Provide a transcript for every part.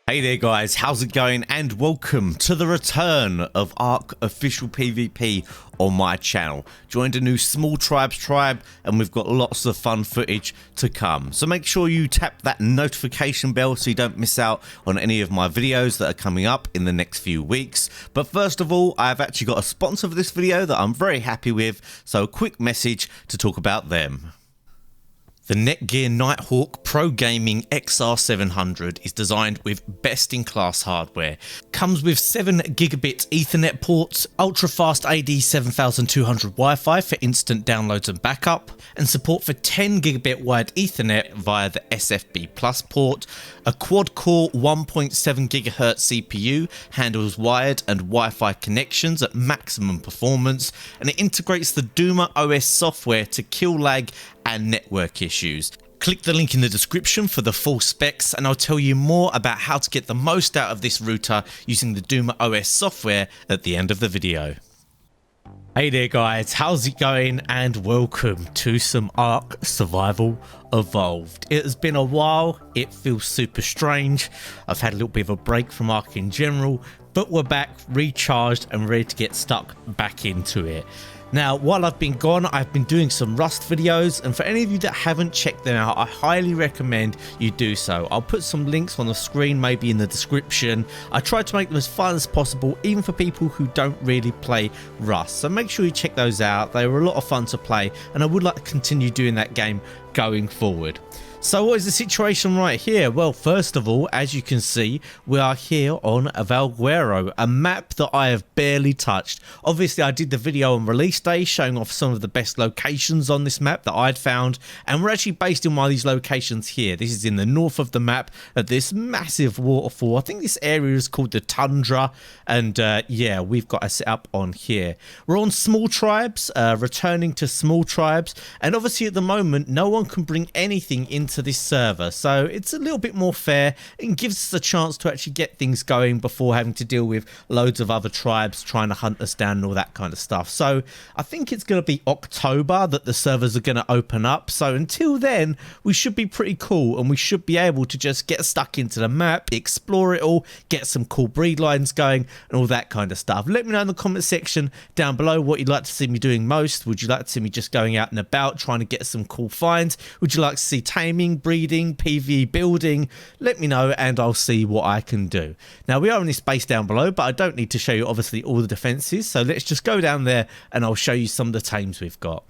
Hey there guys, how's it going, and welcome to the return of Ark official PvP on my channel. Joined a new small tribes tribe and we've got lots of fun footage to come. So make sure you tap that notification bell so you don't miss out on any of my videos that are coming up in the next few weeks. But first of all, I've actually got a sponsor for this video that I'm very happy with, so a quick message to talk about them. The Netgear Nighthawk Pro Gaming XR700 is designed with best-in-class hardware. Comes with 7 gigabit Ethernet ports, ultra-fast AD 7200 Wi-Fi for instant downloads and backup, and support for 10 gigabit wired Ethernet via the SFB Plus port. A quad-core 1.7 GHz CPU handles wired and Wi-Fi connections at maximum performance, and it integrates the Duma OS software to kill lag and network issues. Click the link in the description for the full specs and I'll tell you more about how to get the most out of this router using the Duma OS software at the end of the video. Hey there guys, how's it going, and welcome to some Ark Survival Evolved. It has been a while, it feels super strange. I've had a little bit of a break from Ark in general, but we're back recharged and ready to get stuck back into it. Now, while I've been gone, I've been doing some Rust videos, and for any of you that haven't checked them out, I highly recommend you do so. I'll put some links on the screen, maybe in the description. I try to make them as fun as possible, even for people who don't really play Rust. So make sure you check those out. They were a lot of fun to play, and I would like to continue doing that game going forward. So what is the situation right here? Well, first of all, as you can see, we are here on Valguero, a map that I have barely touched. Obviously, I did the video on release day showing off some of the best locations on this map that I'd found, and we're actually based in one of these locations here. This is in the north of the map at this massive waterfall. I think this area is called the Tundra, and yeah, we've got a setup on here. We're on small tribes, returning to small tribes, and obviously at the moment, no one can bring anything into this server, so it's a little bit more fair and gives us a chance to actually get things going before having to deal with loads of other tribes trying to hunt us down and all that kind of stuff. So I think it's going to be October that the servers are going to open up, so until then we should be pretty cool and we should be able to just get stuck into the map, explore it all, get some cool breed lines going and all that kind of stuff. Let me know in the comment section down below what you'd like to see me doing most. Would you like to see me just going out and about trying to get some cool finds? Would you like to see taming, breeding, PvE building? Let me know and I'll see what I can do. Now, we are in this base down below, but I don't need to show you obviously all the defenses, so let's just go down there and I'll show you some of the tames we've got.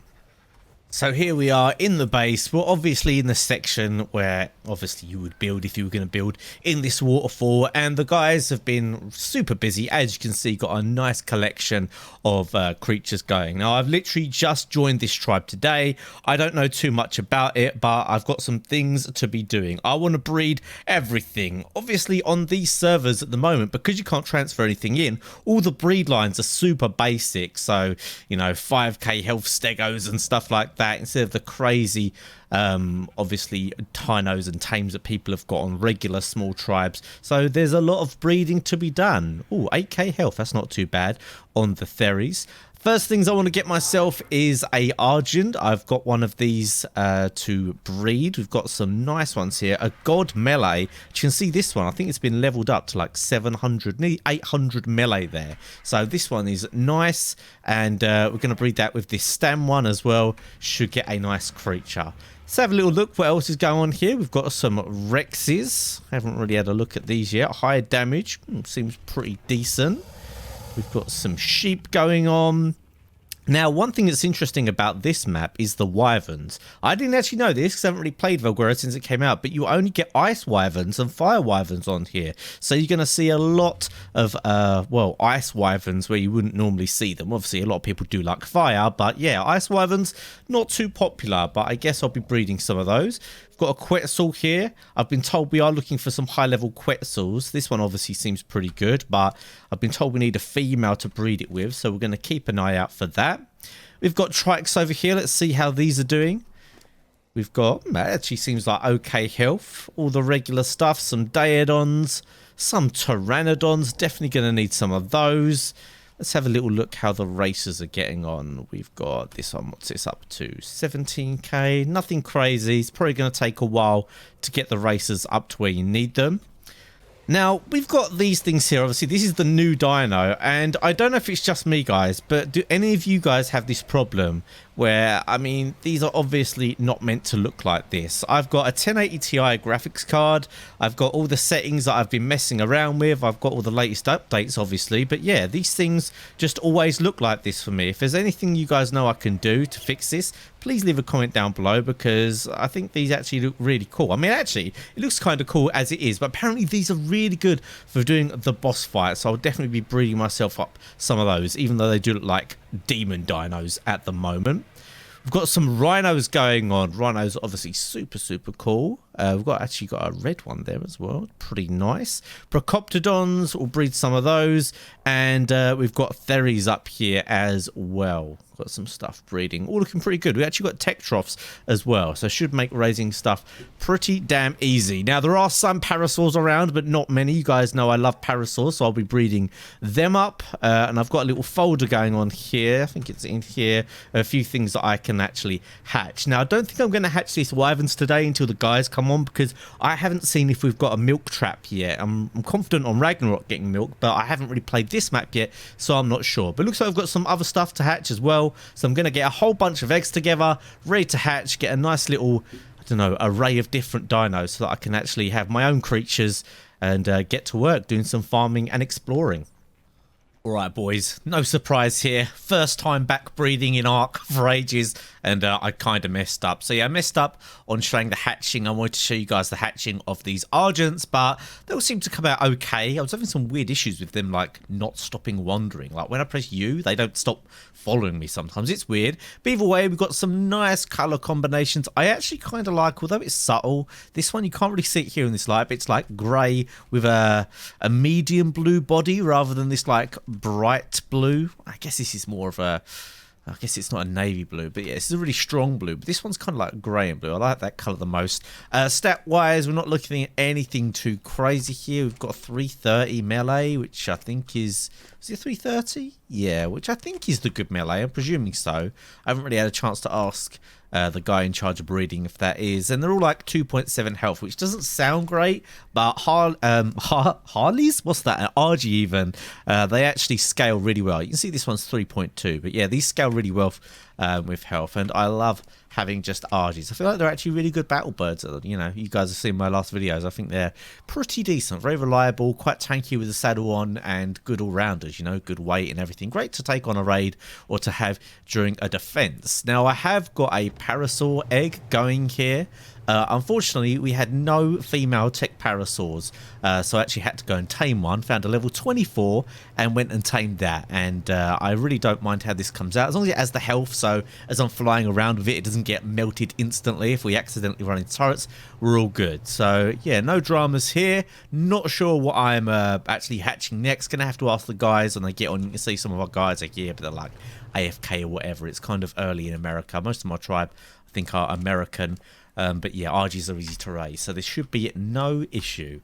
So here we are in the base. We're obviously in the section where obviously you would build if you were going to build in this waterfall, and the guys have been super busy. As you can see, got a nice collection of creatures going. Now, I've literally just joined this tribe today. I don't know too much about it, but I've got some things to be doing. I want to breed everything. Obviously on these servers at the moment, because you can't transfer anything in, all the breed lines are super basic. So, you know, 5k health stegos and stuff like that, instead of the crazy obviously Tynos and tames that people have got on regular small tribes. So there's a lot of breeding to be done. Oh, 8k health, that's not too bad on the Theres. First things I want to get myself is a Argent. I've got one of these to breed. We've got some nice ones here. A God Melee. You can see this one. I think it's been leveled up to like 700, nearly 800 melee there. So this one is nice. And we're going to breed that with this Stam one as well. Should get a nice creature. Let's have a little look what else is going on here. We've got some Rexes. Haven't really had a look at these yet. Higher damage. Seems pretty decent. We've got some sheep going on. Now, one thing that's interesting about this map is the wyverns. I didn't actually know this because I haven't really played Valguero since it came out, but you only get ice wyverns and fire wyverns on here. So you're going to see a lot of, well, ice wyverns where you wouldn't normally see them. Obviously, a lot of people do like fire, but yeah, ice wyverns, not too popular, but I guess I'll be breeding some of those. We've got a Quetzal here. I've been told we are looking for some high-level Quetzals. This one obviously seems pretty good, but I've been told we need a female to breed it with, so we're going to keep an eye out for that. We've got Trikes over here. Let's see how these are doing. We've got, that actually seems like okay health. All the regular stuff, some Daedons, some Pteranodons. Definitely going to need some of those. Let's have a little look how the racers are getting on. We've got this one, what's this up to? 17k, nothing crazy. It's probably going to take a while to get the racers up to where you need them. Now, we've got these things here. Obviously, this is the new dino, and I don't know if it's just me, guys, but do any of you guys have this problem where, I mean, these are obviously not meant to look like this? I've got a 1080 Ti graphics card. I've got all the settings that I've been messing around with. I've got all the latest updates, obviously. But yeah, these things just always look like this for me. If there's anything you guys know I can do to fix this, please leave a comment down below, because I think these actually look really cool. I mean, actually, it looks kind of cool as it is, but apparently these are really good for doing the boss fight, so I'll definitely be breeding myself up some of those, even though they do look like demon dinos at the moment. We've got some rhinos going on. Rhinos are obviously super cool. We've actually got a red one there as well. Pretty nice. Procoptodons, we'll breed some of those. And we've got Theres up here as well. Got some stuff breeding. All looking pretty good. We actually got Tektrophs as well, so should make raising stuff pretty damn easy. Now, there are some parasaurs around, but not many. You guys know I love parasaurs, so I'll be breeding them up. And I've got a little folder going on here. I think it's in here. A few things that I can actually hatch. Now, I don't think I'm going to hatch these wyverns today until the guys come on, because I haven't seen if we've got a milk trap yet. I'm confident on Ragnarok getting milk, but I haven't really played this map yet, so I'm not sure. But it looks like I've got some other stuff to hatch as well. So I'm going to get a whole bunch of eggs together, ready to hatch, get a nice little, I don't know, array of different dinos so that I can actually have my own creatures and get to work doing some farming and exploring. Alright boys, no surprise here. First time back breeding in Ark for ages, and I kind of messed up. So yeah, I messed up on showing the hatching. I wanted to show you guys the hatching of these Argents, but they all seem to come out okay. I was having some weird issues with them, like not stopping wandering. Like when I press U, they don't stop following me sometimes. It's weird. But either way, we've got some nice colour combinations. I actually kind of like, although it's subtle, this one you can't really see it here in this light, but it's like grey with a medium blue body rather than this like bright blue. I guess this is more of a, I guess it's not a navy blue, but yeah, it's a really strong blue. But this one's kind of like grey and blue. I like that colour the most. Stat-wise, we're not looking at anything too crazy here. We've got 330 melee, which I think is it 330? Yeah, which I think is the good melee. I'm presuming so. I haven't really had a chance to ask the guy in charge of breeding if that is. And they're all like 2.7 health, which doesn't sound great, but Harleys? What's that? An RG even. They actually scale really well. You can see this one's 3.2, but yeah, these scale really well with health, and I love having just RGs. I feel like they're actually really good battle birds. You know, you guys have seen my last videos. I think they're pretty decent, very reliable, quite tanky with the saddle on, and good all-rounders, you know, good weight and everything. Great to take on a raid or to have during a defense. Now, I have got a parasaur egg going here. Unfortunately, we had no female tech parasaurs, so I actually had to go and tame one. Found a level 24 and went and tamed that. And I really don't mind how this comes out, as long as it has the health, so as I'm flying around with it, it doesn't get melted instantly. If we accidentally run into turrets, we're all good. So yeah, no dramas here. Not sure what I'm actually hatching next. Gonna have to ask the guys when they get on. You can see some of our guys are here, but they're like AFK or whatever. It's kind of early in America. Most of my tribe, I think, are American. But yeah, RGs are easy to raise, so this should be no issue.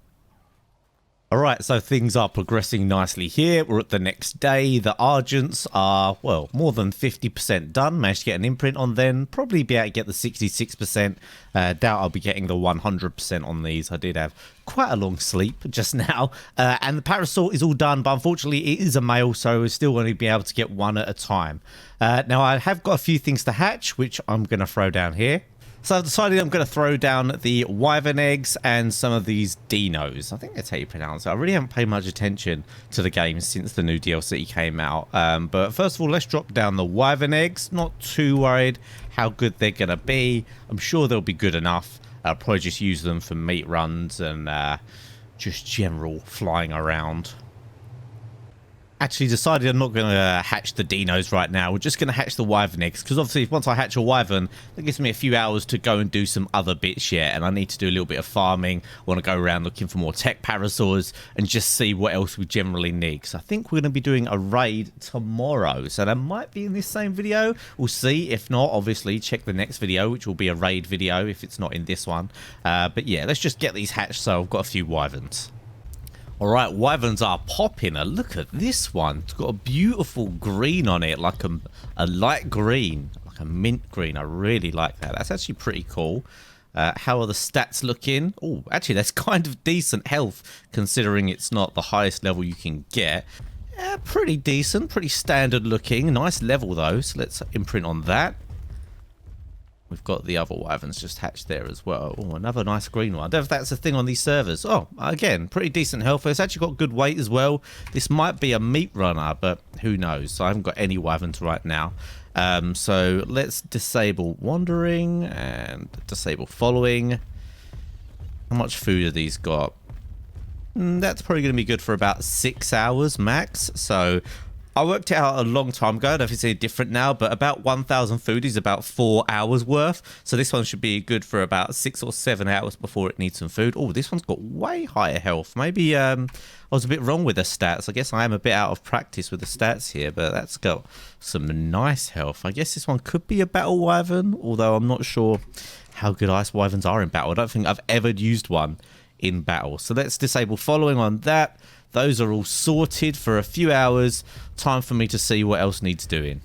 Alright, so things are progressing nicely here. We're at the next day. The Argents are, well, more than 50% done. Managed to get an imprint on them. Probably be able to get the 66%. Doubt I'll be getting the 100% on these. I did have quite a long sleep just now. And the parasaur is all done, but unfortunately it is a male, so we're still going to be able to get one at a time. Now, I have got a few things to hatch, which I'm going to throw down here. So I've decided I'm going to throw down the Wyvern Eggs and some of these dinos. I think that's how you pronounce it. I really haven't paid much attention to the game since the new DLC came out. But first of all, let's drop down the Wyvern Eggs. Not too worried how good they're going to be. I'm sure they'll be good enough. I'll probably just use them for meat runs and just general flying around. Actually decided I'm not going to hatch the dinos right now. We're just going to hatch the wyvern eggs, because obviously once I hatch a wyvern, that gives me a few hours to go and do some other bits yet, and I need to do a little bit of farming. I want to go around looking for more tech parasaurs and just see what else we generally need, because I think we're going to be doing a raid tomorrow, so that might be in this same video. We'll see. If not, obviously check the next video, which will be a raid video if it's not in this one. But yeah, let's just get these hatched, so I've got a few wyverns. Alright, wyverns are popping. Look at this one. It's got a beautiful green on it, like a light green, like a mint green. I really like that. That's actually pretty cool. How are the stats looking? Oh, actually, that's kind of decent health, considering it's not the highest level you can get. Pretty decent, pretty standard looking. Nice level, though, so let's imprint on that. We've got the other wyverns just hatched there as well. Oh, another nice green one. I don't know if that's a thing on these servers. Oh, again, pretty decent health. It's actually got good weight as well. This might be a meat runner, but who knows? I haven't got any wyverns right now. So let's disable wandering and disable following. How much food have these got? That's probably going to be good for about 6 hours max. So I worked it out a long time ago. I don't know if it's any different now, but about 1,000 food is about 4 hours worth. So this one should be good for about 6 or 7 hours before it needs some food. Oh, this one's got way higher health. Maybe I was a bit wrong with the stats. I guess I am a bit out of practice with the stats here, but that's got some nice health. I guess this one could be a battle wyvern, although I'm not sure how good ice wyverns are in battle. I don't think I've ever used one in battle. So let's disable following on that. Those are all sorted for a few hours. Time for me to see what else needs doing.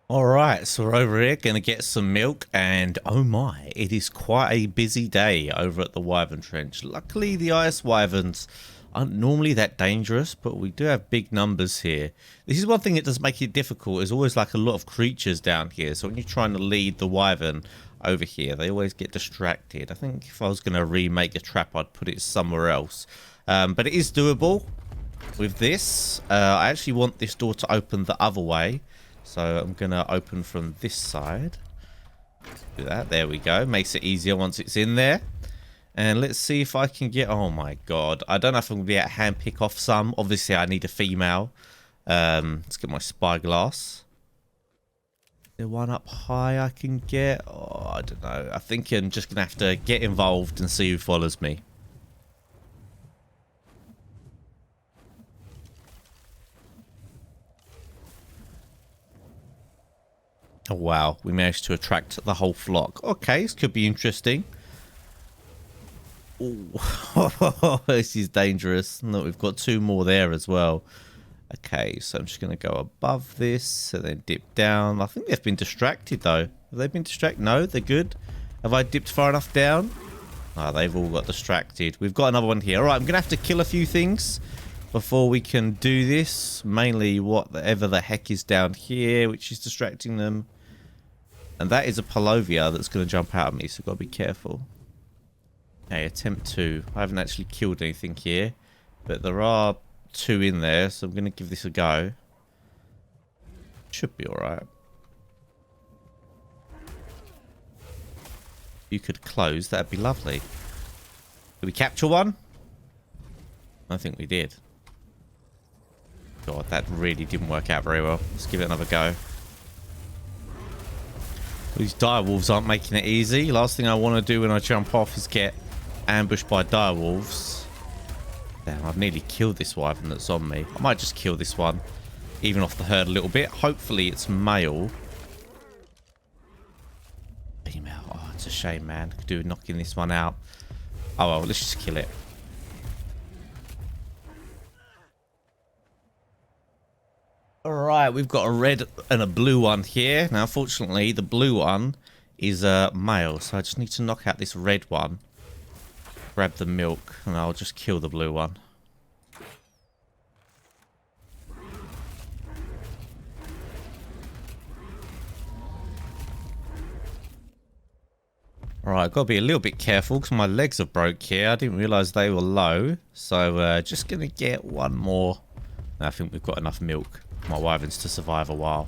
Alright, so we're over here, going to get some milk, and oh my, it is quite a busy day over at the Wyvern Trench. Luckily, the ice wyverns aren't normally that dangerous, but we do have big numbers here. This is one thing that does make it difficult. There's always like a lot of creatures down here, so when you're trying to lead the wyvern over here, they always get distracted. I think if I was going to remake a trap, I'd put it somewhere else. But it is doable with this. I actually want this door to open the other way, so I'm going to open from this side. Do that. There we go. Makes it easier once it's in there. And let's see if I can get... Oh my god. I don't know if I'm going to be able to hand pick off some. Obviously, I need a female. Let's get my spyglass. Is there one up high I can get? Oh, I don't know. I think I'm just going to have to get involved and see who follows me. Oh, wow. We managed to attract the whole flock. Okay, this could be interesting. Oh, this is dangerous. Look, we've got 2 more there as well. Okay, so I'm just going to go above this and then dip down. I think they've been distracted, though. Have they been distracted? No, they're good. Have I dipped far enough down? Oh, they've all got distracted. We've got another one here. All right, I'm going to have to kill a few things before we can do this. Mainly whatever the heck is down here, which is distracting them. And that is a Palovia that's going to jump out at me, so I've got to be careful. Okay, attempt 2. I haven't actually killed anything here, but there are 2 in there, so I'm going to give this a go. Should be alright. You could close, that'd be lovely. Did we capture one? I think we did. God, that really didn't work out very well. Let's give it another go. These direwolves aren't making it easy. Last thing I want to do when I jump off is get ambushed by direwolves. Damn, I've nearly killed this wyvern that's on me. I might just kill this one, even off the herd a little bit. Hopefully it's male. Female. Oh, it's a shame, man. Could do with knocking this one out. Oh well, let's just kill it. Alright, we've got a red and a blue one here. Now, unfortunately, the blue one is a male, so I just need to knock out this red one. Grab the milk, and I'll just kill the blue one. Alright, I've got to be a little bit careful because my legs are broke here. I didn't realise they were low. So, just going to get one more. I think we've got enough milk for my wyverns to survive a while.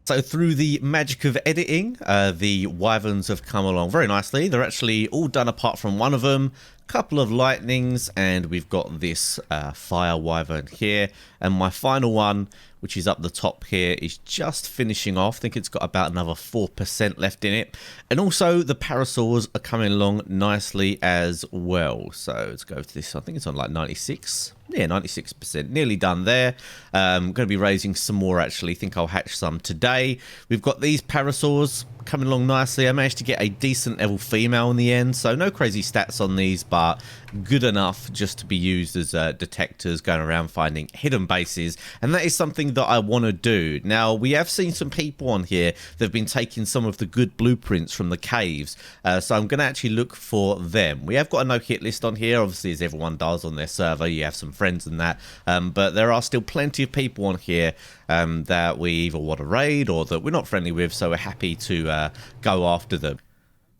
So through the magic of editing, the wyverns have come along very nicely. They're actually all done apart from one of them. Couple of lightnings, and we've got this fire wyvern here. And my final one, which is up the top here, is just finishing off. I think it's got about another 4% left in it. And also the parasaurs are coming along nicely as well. So let's go to this. I think it's on like 96. Yeah, 96%. Nearly done there. I'm going to be raising some more, actually. I think I'll hatch some today. We've got these parasaurs coming along nicely. I managed to get a decent level female in the end. So no crazy stats on these, but good enough just to be used as detectors going around finding hidden bases, and that is something that I want to do. Now, we have seen some people on here that have been taking some of the good blueprints from the caves, so I'm going to actually look for them. We have got a no-hit list on here, obviously, as everyone does on their server. You have some friends and that, but there are still plenty of people on here that we either want to raid or that we're not friendly with, so we're happy to go after them.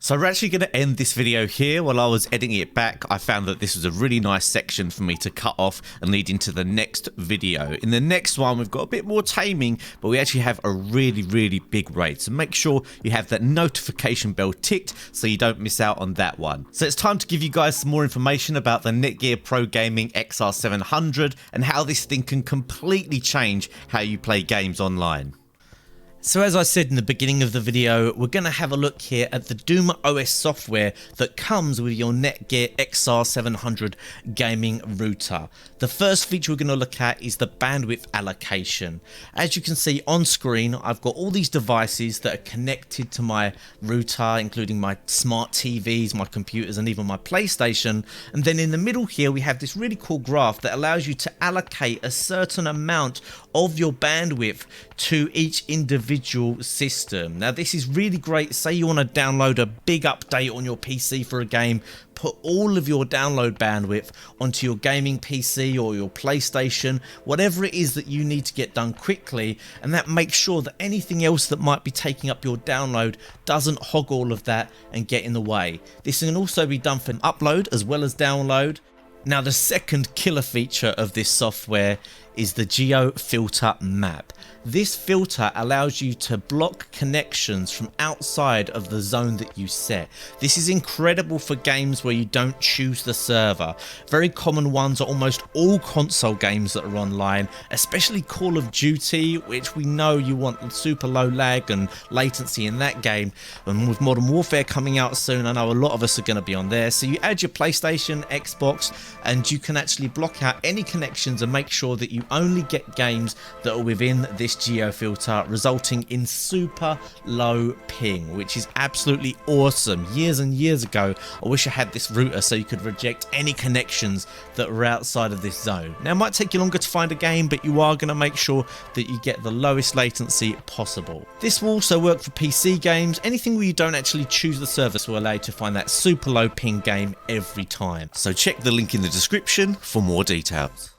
So we're actually going to end this video here. While I was editing it back, I found that this was a really nice section for me to cut off and lead into the next video. In the next one, we've got a bit more taming, but we actually have a really big raid. So make sure you have that notification bell ticked so you don't miss out on that one. So it's time to give you guys some more information about the Netgear Pro Gaming XR700 and how this thing can completely change how you play games online. So as I said in the beginning of the video, we're going to have a look here at the Doom OS software that comes with your Netgear XR700 gaming router. The first feature we're going to look at is the bandwidth allocation. As you can see on screen, I've got all these devices that are connected to my router, including my smart TVs, my computers, and even my PlayStation. And then in the middle here, we have this really cool graph that allows you to allocate a certain amount of your bandwidth to each individual system. Now this is really great. Say you want to download a big update on your PC for a game, put all of your download bandwidth onto your gaming PC or your PlayStation, whatever it is that you need to get done quickly, and that makes sure that anything else that might be taking up your download doesn't hog all of that and get in the way. This can also be done for upload as well as download. Now the second killer feature of this software is the Geo Filter Map. This filter allows you to block connections from outside of the zone that you set. This is incredible for games where you don't choose the server. Very common ones are almost all console games that are online, especially Call of Duty, which we know you want super low lag and latency in that game. And with Modern Warfare coming out soon, I know a lot of us are going to be on there. So you add your PlayStation, Xbox, and you can actually block out any connections and make sure that you only get games that are within this Geo filter, resulting in super low ping, which is absolutely awesome. Years and years ago, I wish I had this router so you could reject any connections that were outside of this zone. Now it might take you longer to find a game, but you are going to make sure that you get the lowest latency possible. This will also work for PC games. Anything where you don't actually choose the service will allow you to find that super low ping game every time. So check the link in the description for more details.